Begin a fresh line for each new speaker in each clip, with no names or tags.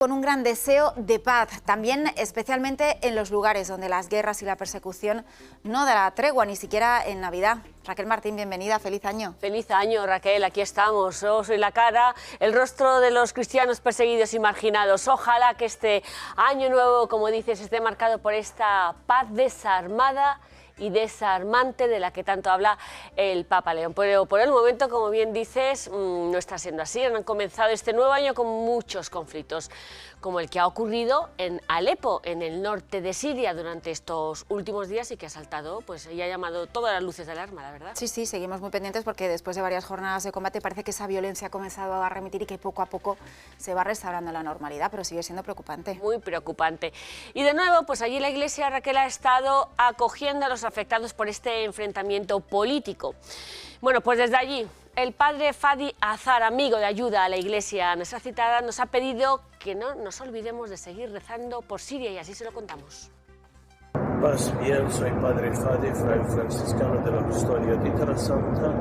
Con un gran deseo de paz, también especialmente en los lugares donde las guerras y la persecución no dará tregua, ni siquiera en Navidad. Raquel Martín, bienvenida, feliz año.
Feliz año, Raquel, aquí estamos. Yo soy la cara, el rostro de los cristianos perseguidos y marginados. Ojalá que este año nuevo, como dices, esté marcado por esta paz desarmada y desarmante de la que tanto habla el Papa León. Pero por el momento, como bien dices, no está siendo así. Han comenzado este nuevo año con muchos conflictos, como el que ha ocurrido en Alepo, en el norte de Siria, durante estos últimos días y que ha saltado, pues y ha llamado todas las luces de alarma, la verdad.
Sí, seguimos muy pendientes porque después de varias jornadas de combate parece que esa violencia ha comenzado a remitir y que poco a poco se va restaurando la normalidad, pero sigue siendo preocupante.
Muy preocupante. Y de nuevo, pues allí la Iglesia, Raquel, ha estado acogiendo a los afectados por este enfrentamiento político. Bueno, pues desde allí, el padre Fadi Azar, amigo de ayuda a la Iglesia necesitada, nos ha pedido que no nos olvidemos de seguir rezando por Siria y así se lo contamos.
Paz bien, soy padre Fadi, fraile franciscano de la Custodia de Tierrasanta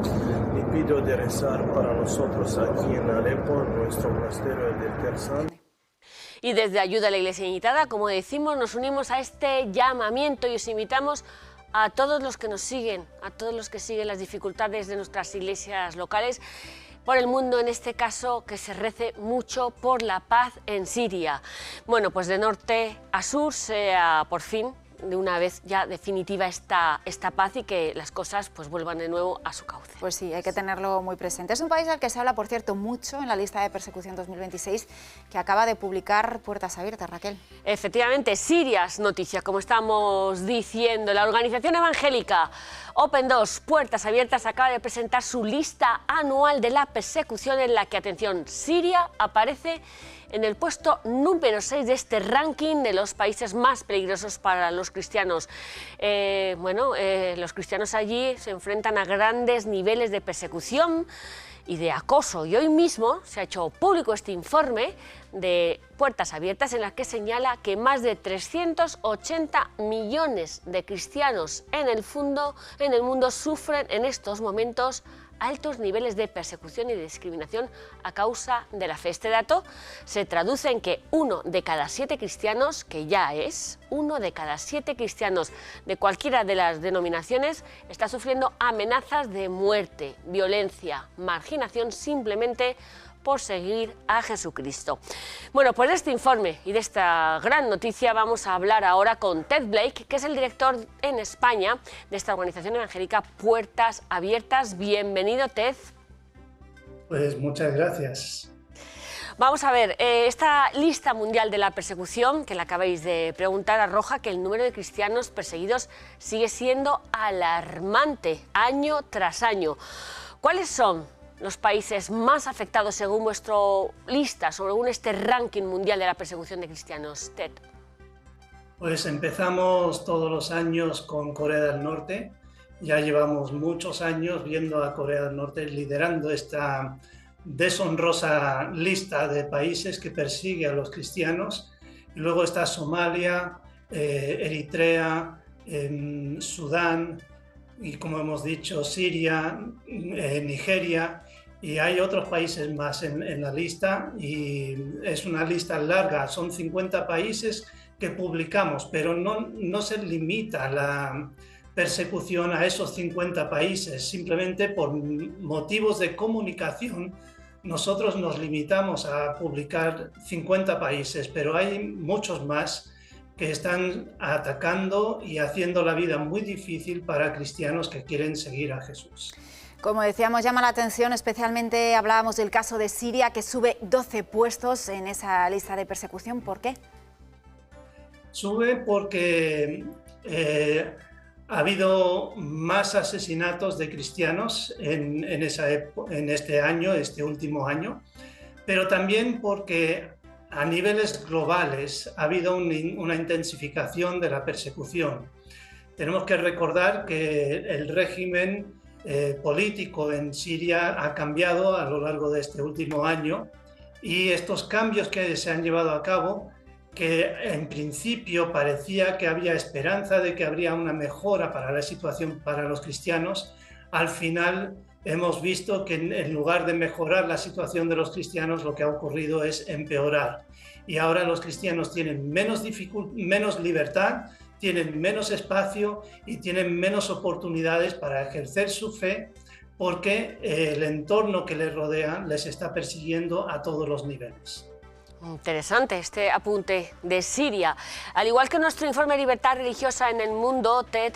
y pido de rezar para nosotros aquí en Alepo, en nuestro monasterio de Tierrasanta.
Y desde Ayuda a la Iglesia Necesitada, como decimos, nos unimos a este llamamiento y os invitamos a todos los que nos siguen, a todos los que siguen las dificultades de nuestras iglesias locales, por el mundo, en este caso, que se rece mucho por la paz en Siria. Bueno, pues de norte a sur sea por fin, de una vez ya definitiva esta paz y que las cosas pues vuelvan de nuevo a su cauce.
Pues sí, hay que tenerlo muy presente. Es un país al que se habla, por cierto, mucho en la lista de persecución 2026 que acaba de publicar Puertas Abiertas, Raquel.
Efectivamente, Siria es noticia, como estamos diciendo. La organización evangélica Open Doors, Puertas Abiertas, acaba de presentar su lista anual de la persecución en la que, atención, Siria aparece en el puesto número 6 de este ranking de los países más peligrosos para los cristianos. Los cristianos allí se enfrentan a grandes niveles de persecución y de acoso. Y hoy mismo se ha hecho público este informe de Puertas Abiertas en la que señala que más de 380 millones de cristianos en el mundo sufren en estos momentos altos niveles de persecución y de discriminación a causa de la fe. Este dato se traduce en que 1 de cada 7 cristianos, que ya es 1 de cada 7 cristianos de cualquiera de las denominaciones, está sufriendo amenazas de muerte, violencia, marginación simplemente por seguir a Jesucristo. Bueno, pues de este informe y de esta gran noticia vamos a hablar ahora con Ted Blake, que es el director en España de esta organización evangélica Puertas Abiertas. Bienvenido, Ted.
Pues muchas gracias.
Vamos a ver, esta lista mundial de la persecución, que le acabáis de preguntar, arroja que el número de cristianos perseguidos sigue siendo alarmante año tras año. ¿Cuáles son los países más afectados según vuestra lista, según este ranking mundial de la persecución de cristianos, Ted?
Pues empezamos todos los años con Corea del Norte. Ya llevamos muchos años viendo a Corea del Norte liderando esta deshonrosa lista de países que persigue a los cristianos. Y luego está Somalia, Eritrea, Sudán y, como hemos dicho, Siria, Nigeria. Y hay otros países más en la lista y es una lista larga, son 50 países que publicamos, pero no se limita la persecución a esos 50 países, simplemente por motivos de comunicación nosotros nos limitamos a publicar 50 países, pero hay muchos más que están atacando y haciendo la vida muy difícil para cristianos que quieren seguir a Jesús.
Como decíamos, llama la atención, especialmente hablábamos del caso de Siria, que sube 12 puestos en esa lista de persecución. ¿Por qué?
Sube porque ha habido más asesinatos de cristianos en este último año, pero también porque a niveles globales ha habido una intensificación de la persecución. Tenemos que recordar que el régimen político en Siria ha cambiado a lo largo de este último año y estos cambios que se han llevado a cabo, que en principio parecía que había esperanza de que habría una mejora para la situación para los cristianos, al final hemos visto que en lugar de mejorar la situación de los cristianos, lo que ha ocurrido es empeorar. Y ahora los cristianos tienen menos libertad, tienen menos espacio y tienen menos oportunidades para ejercer su fe, porque el entorno que les rodea les está persiguiendo a todos los niveles.
Interesante este apunte de Siria. Al igual que nuestro informe Libertad Religiosa en el Mundo, TED,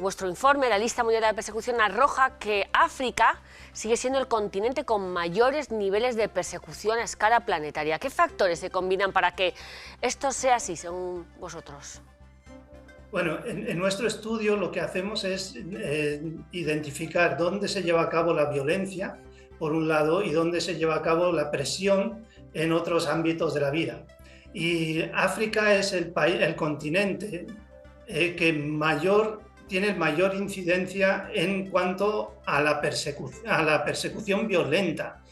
vuestro informe, la lista mundial de la persecución, arroja que África sigue siendo el continente con mayores niveles de persecución a escala planetaria. ¿Qué factores se combinan para que esto sea así, según vosotros?
Bueno, en nuestro estudio lo que hacemos es identificar dónde se lleva a cabo la violencia, por un lado, y dónde se lleva a cabo la presión en otros ámbitos de la vida. Y África es el continente que tiene mayor incidencia en cuanto a la persecución violenta.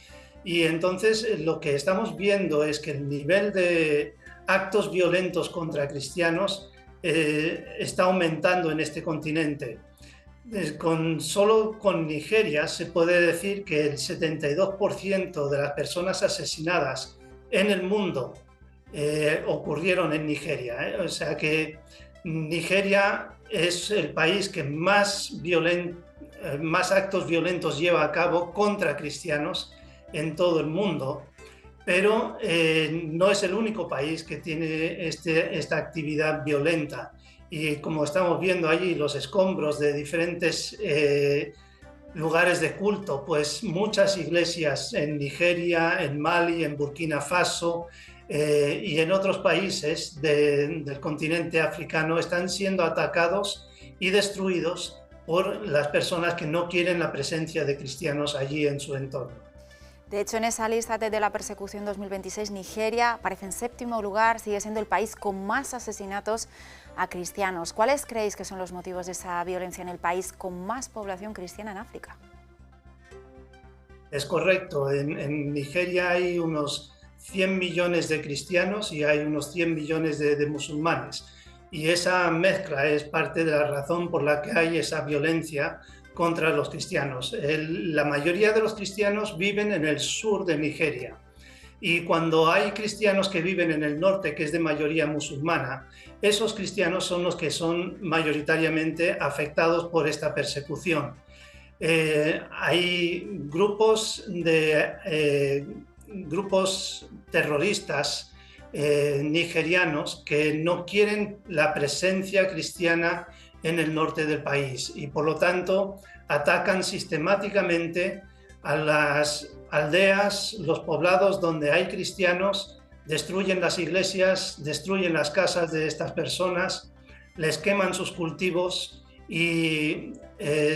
Y entonces lo que estamos viendo es que el nivel de actos violentos contra cristianos está aumentando en este continente. Solo con Nigeria se puede decir que el 72% de las personas asesinadas en el mundo ocurrieron en Nigeria. O sea que Nigeria es el país que más actos violentos lleva a cabo contra cristianos en todo el mundo, pero no es el único país que tiene esta actividad violenta. Y como estamos viendo allí los escombros de diferentes lugares de culto, pues muchas iglesias en Nigeria, en Mali, en Burkina Faso y en otros países del continente africano están siendo atacados y destruidos por las personas que no quieren la presencia de cristianos allí en su entorno.
De hecho, en esa lista de la persecución 2026, Nigeria aparece en séptimo lugar, sigue siendo el país con más asesinatos a cristianos. ¿Cuáles creéis que son los motivos de esa violencia en el país con más población cristiana en África?
Es correcto, en Nigeria hay unos 100 millones de cristianos y hay unos 100 millones de musulmanes. Y esa mezcla es parte de la razón por la que hay esa violencia contra los cristianos. La mayoría de los cristianos viven en el sur de Nigeria. Y cuando hay cristianos que viven en el norte, que es de mayoría musulmana, esos cristianos son los que son mayoritariamente afectados por esta persecución. Hay grupos terroristas nigerianos que no quieren la presencia cristiana en el norte del país y por lo tanto atacan sistemáticamente a las aldeas, los poblados donde hay cristianos, destruyen las iglesias, destruyen las casas de estas personas, les queman sus cultivos y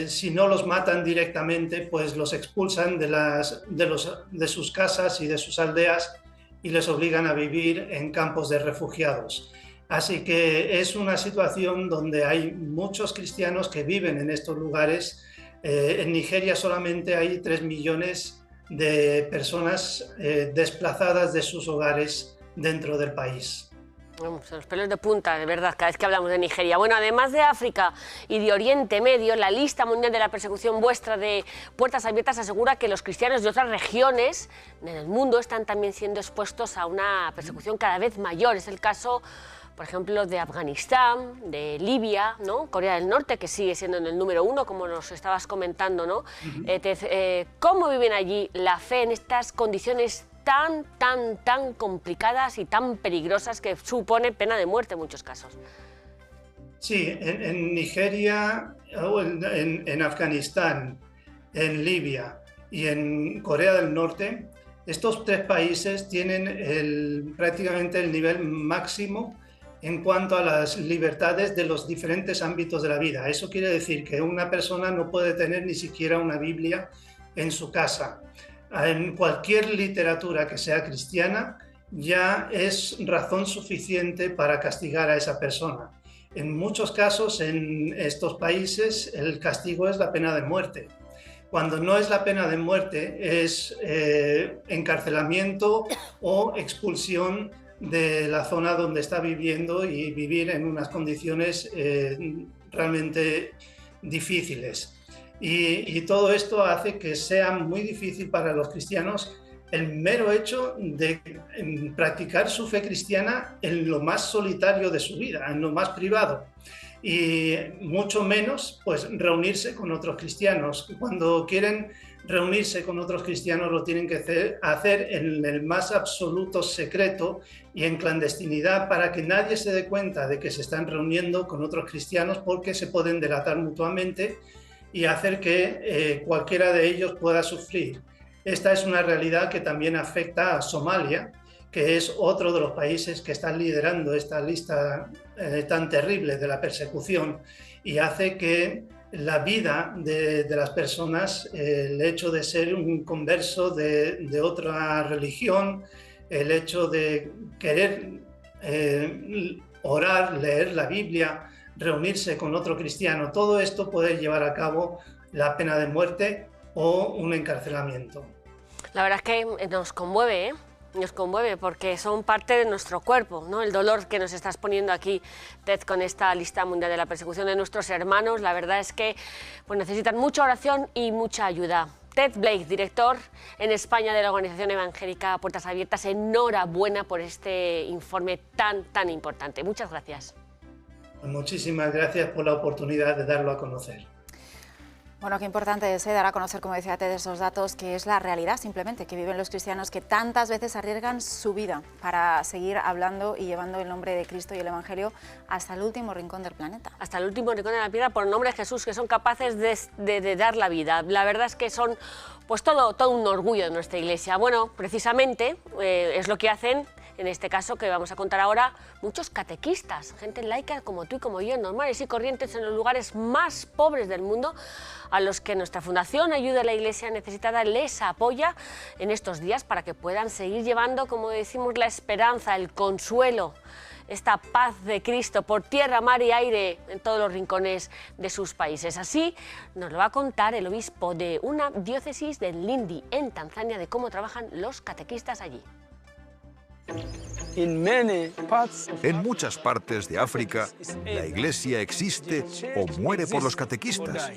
si no los matan directamente, pues los expulsan de sus casas y de sus aldeas y les obligan a vivir en campos de refugiados. Así que es una situación donde hay muchos cristianos que viven en estos lugares. En Nigeria solamente hay 3 millones de personas desplazadas de sus hogares dentro del país.
Los pelos de punta, de verdad, cada vez que hablamos de Nigeria. Bueno, además de África y de Oriente Medio, la lista mundial de la persecución vuestra de Puertas Abiertas asegura que los cristianos de otras regiones en el mundo están también siendo expuestos a una persecución cada vez mayor. Es el caso, por ejemplo, de Afganistán, de Libia, ¿no? Corea del Norte, que sigue siendo en el número 1, como nos estabas comentando, ¿no? ¿Cómo viven allí la fe en estas condiciones tan complicadas y tan peligrosas que supone pena de muerte en muchos casos?
Sí, en Nigeria, en Afganistán, en Libia y en Corea del Norte, estos 3 países tienen prácticamente el nivel máximo en cuanto a las libertades de los diferentes ámbitos de la vida. Eso quiere decir que una persona no puede tener ni siquiera una Biblia en su casa. En cualquier literatura que sea cristiana ya es razón suficiente para castigar a esa persona. En muchos casos en estos países el castigo es la pena de muerte. Cuando no es la pena de muerte es encarcelamiento o expulsión de la zona donde está viviendo y vivir en unas condiciones realmente difíciles. Y todo esto hace que sea muy difícil para los cristianos el mero hecho de practicar su fe cristiana en lo más solitario de su vida, en lo más privado, y mucho menos pues reunirse con otros cristianos. Cuando quieren reunirse con otros cristianos lo tienen que hacer en el más absoluto secreto y en clandestinidad, para que nadie se dé cuenta de que se están reuniendo con otros cristianos, porque se pueden delatar mutuamente y hacer que cualquiera de ellos pueda sufrir. Esta es una realidad que también afecta a Somalia, que es otro de los países que están liderando esta lista tan terrible de la persecución, y hace que la vida de las personas, el hecho de ser un converso de otra religión, el hecho de querer orar, leer la Biblia, reunirse con otro cristiano, todo esto puede llevar a cabo la pena de muerte o un encarcelamiento.
La verdad es que nos conmueve, nos conmueve, porque son parte de nuestro cuerpo, ¿no? El dolor que nos estás poniendo aquí, Ted, con esta lista mundial de la persecución de nuestros hermanos, la verdad es que pues, necesitan mucha oración y mucha ayuda. Ted Blake, director en España de la organización evangélica Puertas Abiertas, enhorabuena por este informe tan importante. Muchas gracias.
Muchísimas gracias por la oportunidad de darlo a conocer.
Bueno, qué importante es dar a conocer, como decía Ted, esos datos, que es la realidad simplemente que viven los cristianos, que tantas veces arriesgan su vida para seguir hablando y llevando el nombre de Cristo y el Evangelio hasta el último rincón del planeta.
Hasta el último rincón de la tierra, por el nombre de Jesús, que son capaces de dar la vida. La verdad es que son pues todo un orgullo de nuestra Iglesia. Bueno, precisamente es lo que hacen, en este caso que vamos a contar ahora, muchos catequistas, gente laica como tú y como yo, normales y corrientes en los lugares más pobres del mundo, a los que nuestra Fundación Ayuda a la Iglesia Necesitada les apoya en estos días para que puedan seguir llevando, como decimos, la esperanza, el consuelo, esta paz de Cristo por tierra, mar y aire en todos los rincones de sus países. Así nos lo va a contar el obispo de una diócesis de Lindi, en Tanzania, de cómo trabajan los catequistas allí.
En muchas partes de África, la Iglesia existe o muere por los catequistas.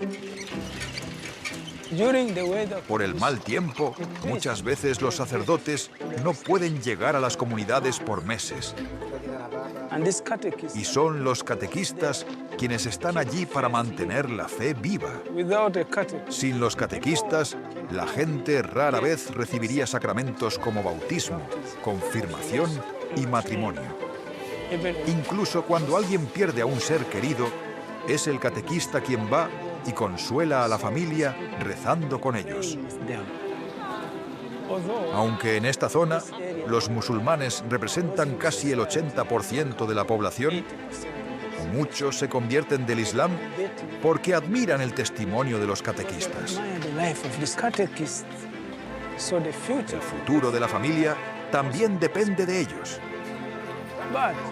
Por el mal tiempo, muchas veces los sacerdotes no pueden llegar a las comunidades por meses. Y son los catequistas quienes están allí para mantener la fe viva. Sin los catequistas, la gente rara vez recibiría sacramentos como bautismo, confirmación y matrimonio. Incluso cuando alguien pierde a un ser querido, es el catequista quien va y consuela a la familia rezando con ellos. Aunque en esta zona los musulmanes representan casi el 80% de la población, muchos se convierten del Islam porque admiran el testimonio de los catequistas. El futuro de la familia también depende de ellos.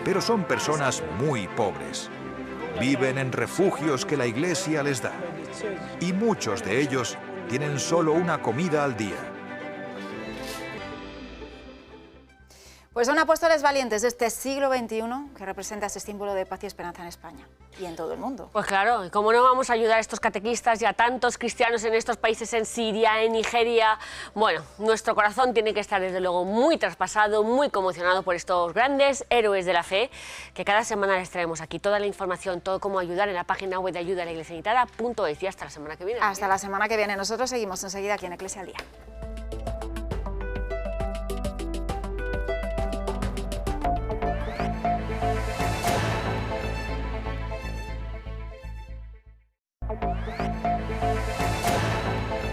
Pero son personas muy pobres. Viven en refugios que la Iglesia les da. Y muchos de ellos tienen solo una comida al día.
Pues son apóstoles valientes de este siglo XXI que representa ese símbolo de paz y esperanza en España y en todo el mundo.
Pues claro, y cómo no vamos a ayudar a estos catequistas y a tantos cristianos en estos países, en Siria, en Nigeria. Bueno, nuestro corazón tiene que estar desde luego muy traspasado, muy conmocionado por estos grandes héroes de la fe, que cada semana les traemos aquí toda la información, todo cómo ayudar en la página web de ayudalaiglesianecesitada.es. Y hasta la semana que viene.
Hasta la semana que viene. Nosotros seguimos enseguida aquí en Iglesia al Día.